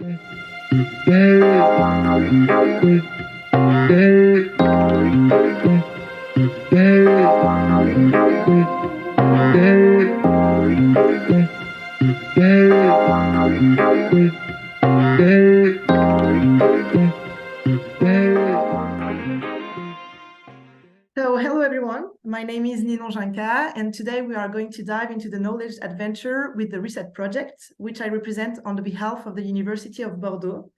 So, hello everyone, my name is Ninon Junca, and today we are going to dive into the knowledge adventure with the RESET project, which I represent on the behalf of the University of Bordeaux.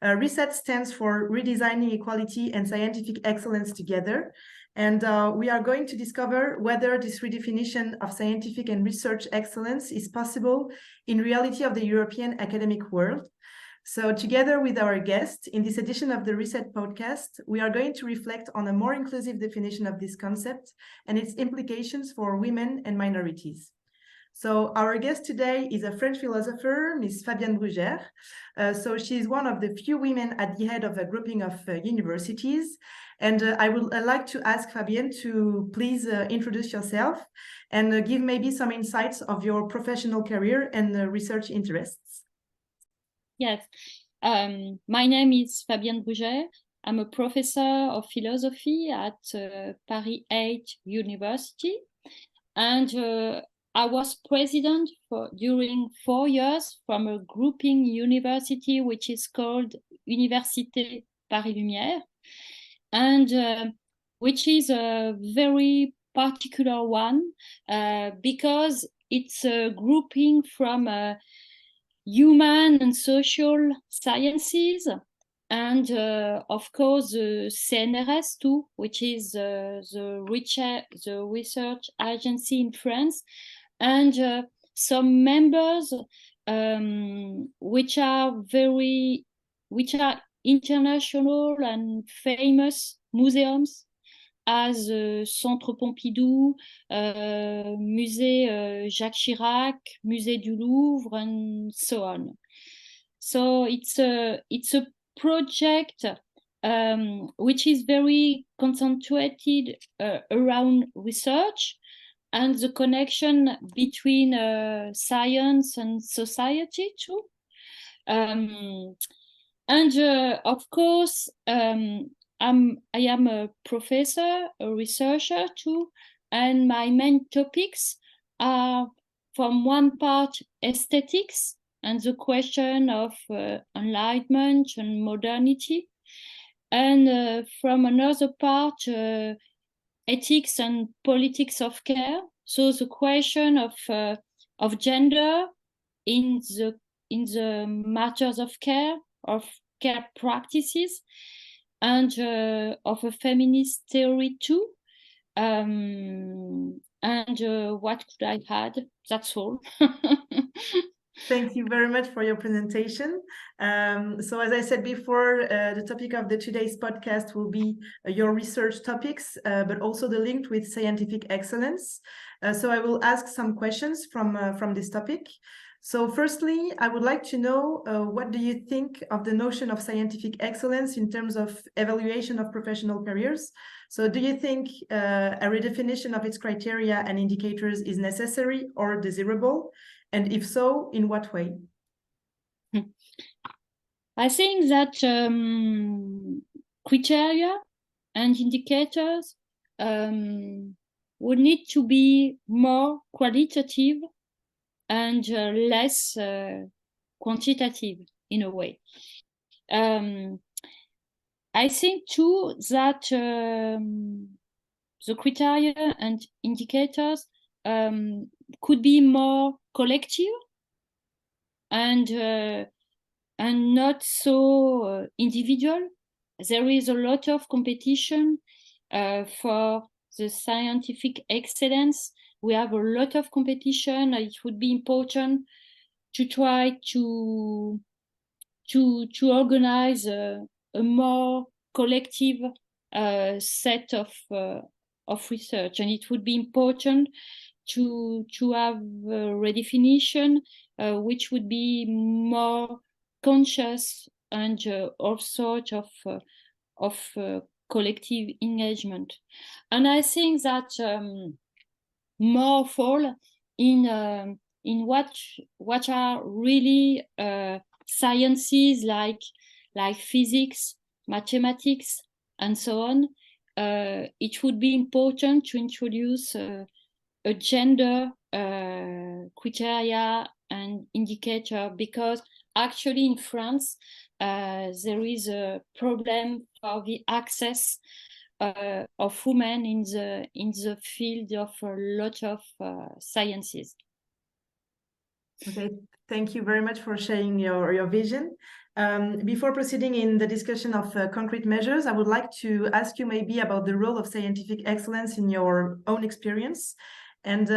RESET stands for Redesigning Equality and Scientific Excellence Together, and we are going to discover whether this redefinition of scientific and research excellence is possible in reality of the European academic world. So together with our guest, in this edition of the RESET podcast, we are going to reflect on a more inclusive definition of this concept and its implications for women and minorities. So our guest today is a French philosopher, Ms. Fabienne Brugère. So she's one of the few women at the head of a grouping of universities. And I would like to ask Fabienne to please introduce yourself and give maybe some insights of your professional career and research interests. Yes, my name is Fabienne Brugère. I'm a professor of philosophy at Paris-VIII University, and I was president during 4 years from a grouping university which is called Université Paris-VIII, and which is a very particular one because it's a grouping from human and social sciences, and of course the CNRS too, which is the research agency in France, and some members which are international and famous museums as Centre Pompidou, Musée Jacques Chirac, Musée du Louvre, and so on. So it's a project which is very concentrated around research and the connection between science and society too. Of course, I am a professor, a researcher too, and my main topics are, from one part, aesthetics and the question of enlightenment and modernity, and from another part, ethics and politics of care. So the question of gender in the matters of care practices, and of a feminist theory too. And what could I add? That's all. Thank you very much for your presentation. So as I said before, the topic of today's podcast will be your research topics, but also the link with scientific excellence. So I will ask some questions from this topic. So firstly, I would like to know what do you think of the notion of scientific excellence in terms of evaluation of professional careers? So do you think a redefinition of its criteria and indicators is necessary or desirable? And if so, in what way? I think that criteria and indicators would need to be more qualitative and less quantitative in a way. I think too that the criteria and indicators could be more collective and not so individual. There is a lot of competition for the scientific excellence. We have a lot of competition. It would be important to try to organize a more collective set of research, and it would be important to have a redefinition which would be more conscious and all sorts of collective engagement. And I think that more fall in what are really sciences like physics, mathematics, and so on, it would be important to introduce a gender criteria and indicator, because actually in France there is a problem for the access of women in the field of a lot of sciences. Okay, thank you very much for sharing your vision. Before proceeding in the discussion of concrete measures, I would like to ask you maybe about the role of scientific excellence in your own experience, and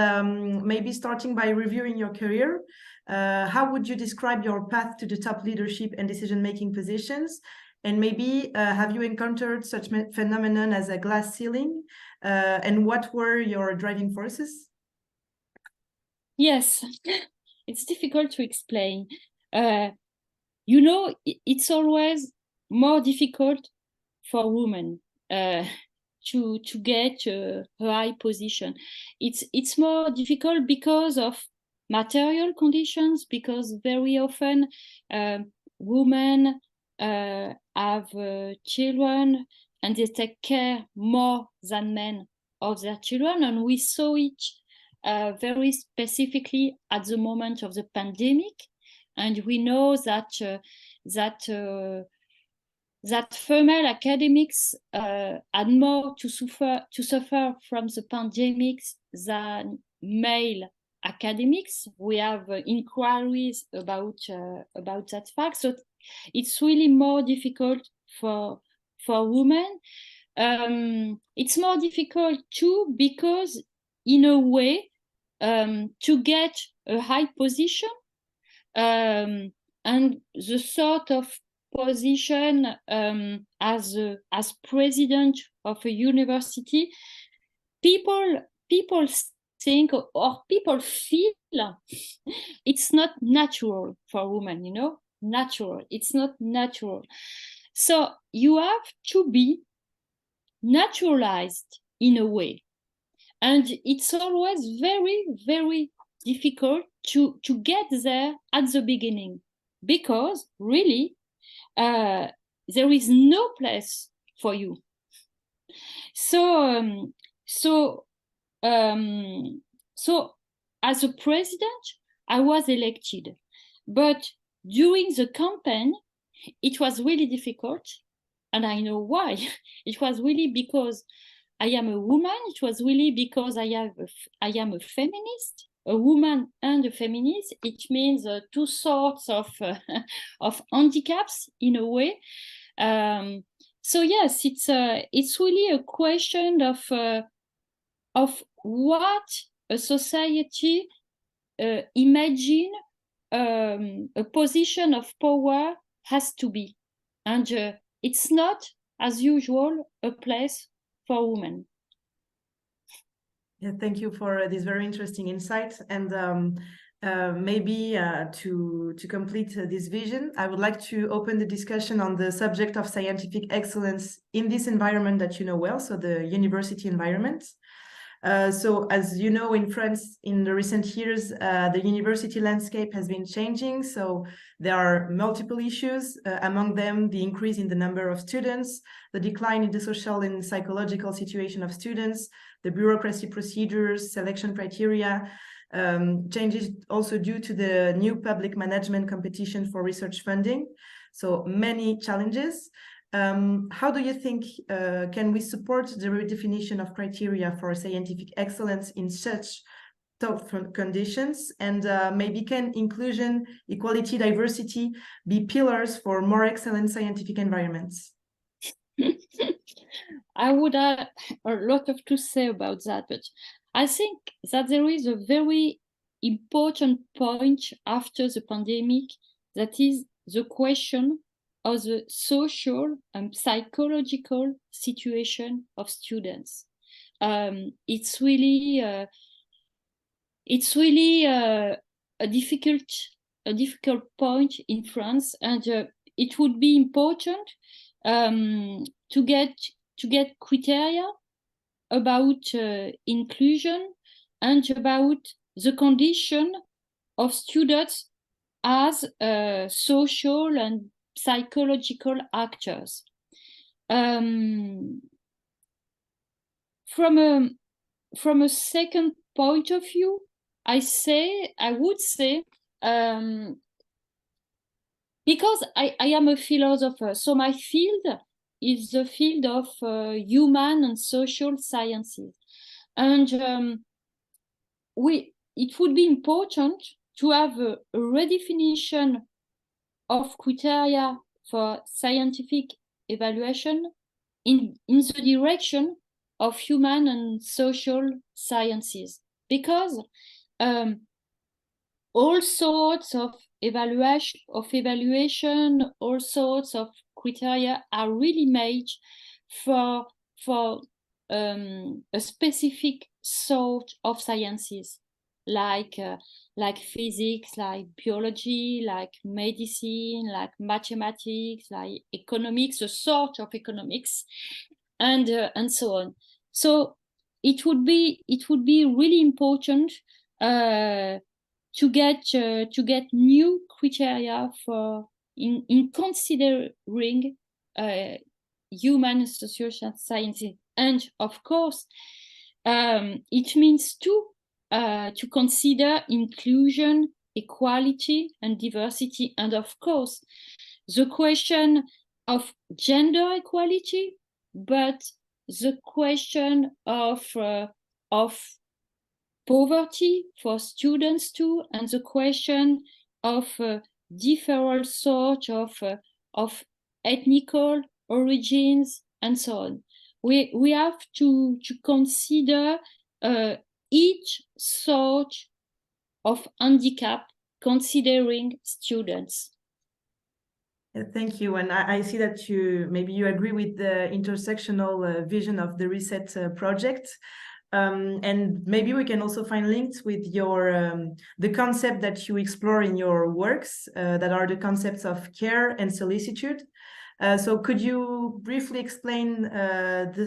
maybe starting by reviewing your career. How would you describe your path to the top leadership and decision-making positions? And maybe have you encountered such phenomenon as a glass ceiling? And what were your driving forces? Yes, it's difficult to explain. You know, it's always more difficult for women to get a high position. It's more difficult because of material conditions, because very often women have children and they take care more than men of their children, and we saw it very specifically at the moment of the pandemic, and we know that that female academics had more to suffer from the pandemic than male academics. We have inquiries about that fact. So it's really more difficult for women. It's more difficult too because, in a way, to get a high position and the sort of position as president of a university, people think or people feel it's not natural for women, you know, natural. It's not natural. So you have to be naturalized in a way. And it's always very, very difficult to get there at the beginning, because really there is no place for you. So as a president, I was elected, but during the campaign, it was really difficult, and I know why. It was really because I am a woman. It was really because I am a feminist, a woman and a feminist. It means two sorts of handicaps in a way. So yes, it's really a question of what a society imagine a position of power has to be, and it's not, as usual, a place for women. Yeah, thank you for this very interesting insight. And maybe to complete this vision, I would like to open the discussion on the subject of scientific excellence in this environment that you know well, so the university environment. So as you know, in France, in the recent years, the university landscape has been changing. So there are multiple issues, among them the increase in the number of students, the decline in the social and psychological situation of students, the bureaucracy procedures, selection criteria, changes also due to the new public management competition for research funding. So many challenges. How do you think can we support the redefinition of criteria for scientific excellence in such tough conditions? And maybe can inclusion, equality, diversity be pillars for more excellent scientific environments? I would have a lot of to say about that, but I think that there is a very important point after the pandemic, that is the question of the social and psychological situation of students. It's really a difficult point in France, and it would be important to get criteria about inclusion and about the condition of students as social and psychological actors. From a second point of view, I would say, because I am a philosopher, so my field is the field of human and social sciences. And it would be important to have a redefinition of criteria for scientific evaluation in the direction of human and social sciences, because all sorts of evaluation, all sorts of criteria are really made for a specific sort of sciences, like physics, like biology, like medicine, like mathematics, like economics, a sort of economics, and so on. So it would be really important to get new criteria for in considering human and social sciences, and of course it means too to consider inclusion, equality, and diversity, and of course the question of gender equality, but the question of poverty for students too, and the question of different sort of ethnical origins and so on. We have to consider each sort of handicap, considering students. Thank you. And I see that maybe you agree with the intersectional vision of the Reset project. And maybe we can also find links with your the concept that you explore in your works, that are the concepts of care and solicitude. So could you briefly explain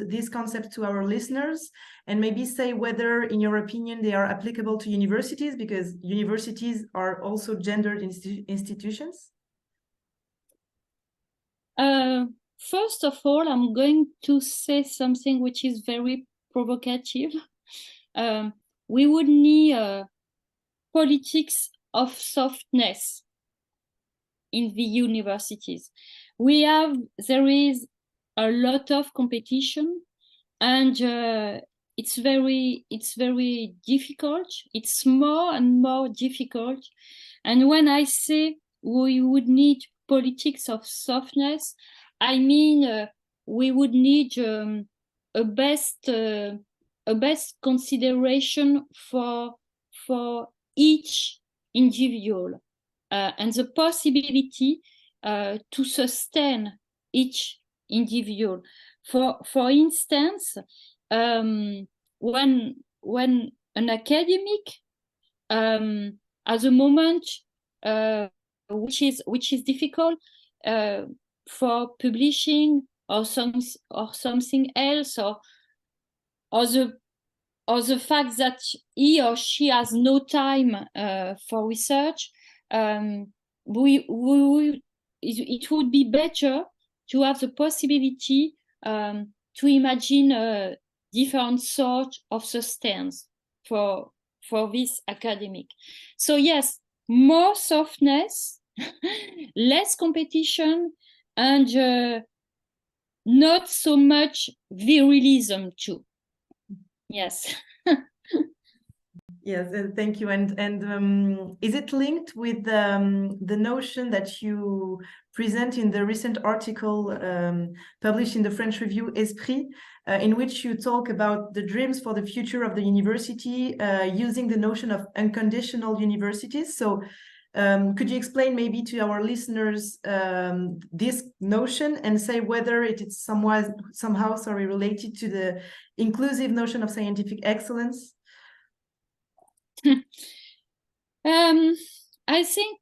these concepts to our listeners, and maybe say whether, in your opinion, they are applicable to universities, because universities are also gendered institutions? First of all, I'm going to say something which is very provocative. We would need politics of softness in the universities. There is a lot of competition, and it's very difficult. It's more and more difficult. And when I say we would need politics of softness, I mean we would need a best consideration for each individual, and the possibility to sustain each individual. For instance, when an academic at a moment which is difficult for publishing or something else, or the fact that he or she has no time for research, it would be better to have the possibility to imagine different sort of sustains for this academic. So yes, more softness, less competition, and not so much virilism too. Yes. Yes, thank you. And is it linked with the notion that you present in the recent article published in the French review Esprit, in which you talk about the dreams for the future of the university using the notion of unconditional universities? So could you explain maybe to our listeners this notion, and say whether it is somehow related to the inclusive notion of scientific excellence? I think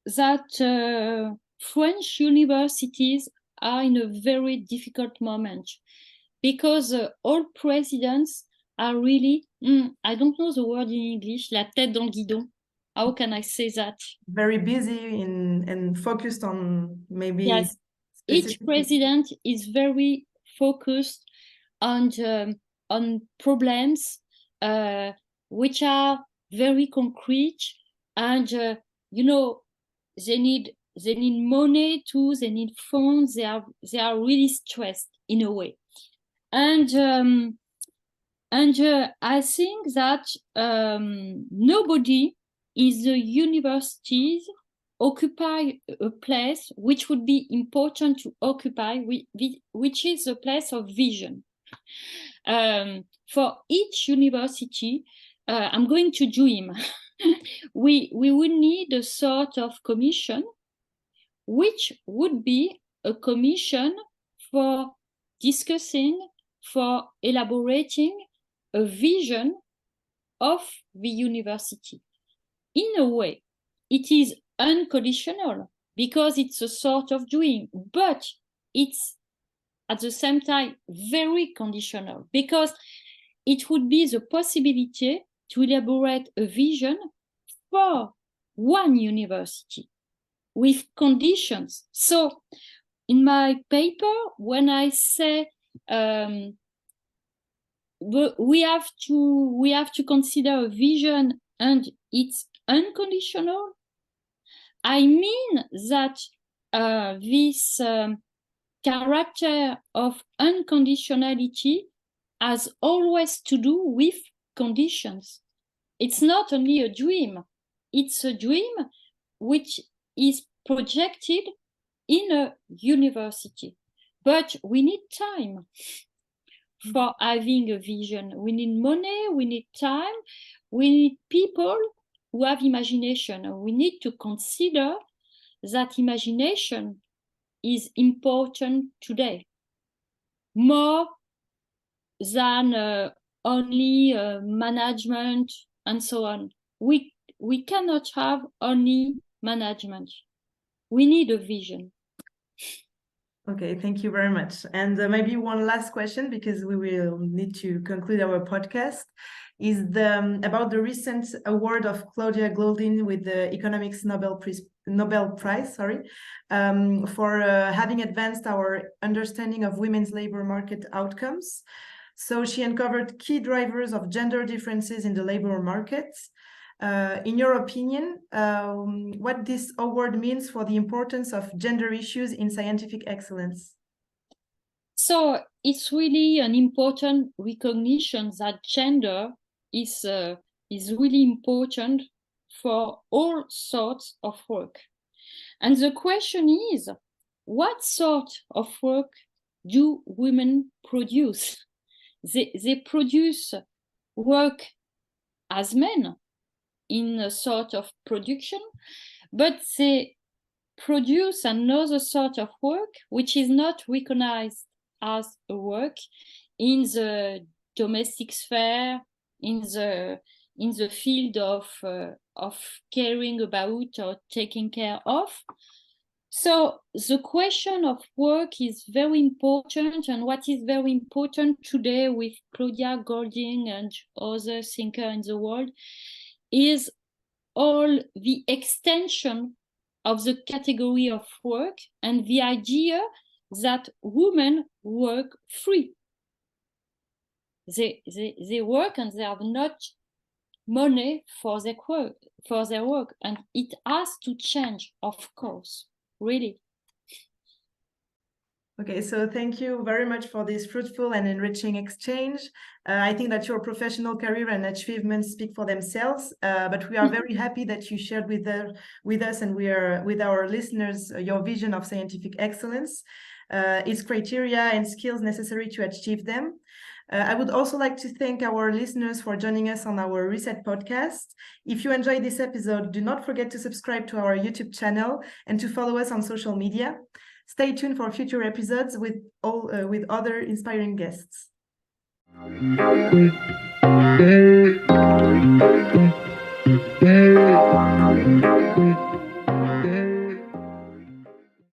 that French universities are in a very difficult moment, because all presidents are really, I don't know the word in English, la tête dans le guidon. how can I say that? Very busy and focused on maybe. Yes, each president is very focused on problems which are very concrete, and they need money too. They need funds. They are really stressed in a way, and I think that nobody in the universities occupy a place which would be important to occupy, which is a place of vision. For each university, I'm going to dream. we would need a sort of commission, which would be a commission for discussing, for elaborating a vision of the university. In a way, it is unconditional because it's a sort of dream, but it's at the same time very conditional because it would be the possibility to elaborate a vision for one university with conditions. So in my paper, when I say we have to consider a vision and it's unconditional, I mean that this character of unconditionality has always to do with conditions. It's not only a dream, it's a dream which is projected in a university. But we need time for having a vision. We need money, we need time, we need people who have imagination. We need to consider that imagination is important today, more than only management and so on. We cannot have only management. We need a vision. Okay, thank you very much. And maybe one last question, because we will need to conclude our podcast, is about the recent award of Claudia Goldin with the Economics Nobel Prize, for having advanced our understanding of women's labor market outcomes. So she uncovered key drivers of gender differences in the labor market. In your opinion, what this award means for the importance of gender issues in scientific excellence? So it's really an important recognition that gender is really important for all sorts of work. And the question is, what sort of work do women produce? They produce work as men in a sort of production, but they produce another sort of work which is not recognized as a work in the domestic sphere, in the field of caring about or taking care of. So the question of work is very important, and what is very important today with Claudia Goldin and other thinkers in the world is all the extension of the category of work and the idea that women work free. They work and they have not money for their work, and it has to change, of course, really. Okay, so thank you very much for this fruitful and enriching exchange. I think that your professional career and achievements speak for themselves, but we are very happy that you shared with us and with our listeners your vision of scientific excellence, its criteria and skills necessary to achieve them. I would also like to thank our listeners for joining us on our Reset podcast. If you enjoyed this episode, do not forget to subscribe to our YouTube channel and to follow us on social media. Stay tuned for future episodes with other inspiring guests.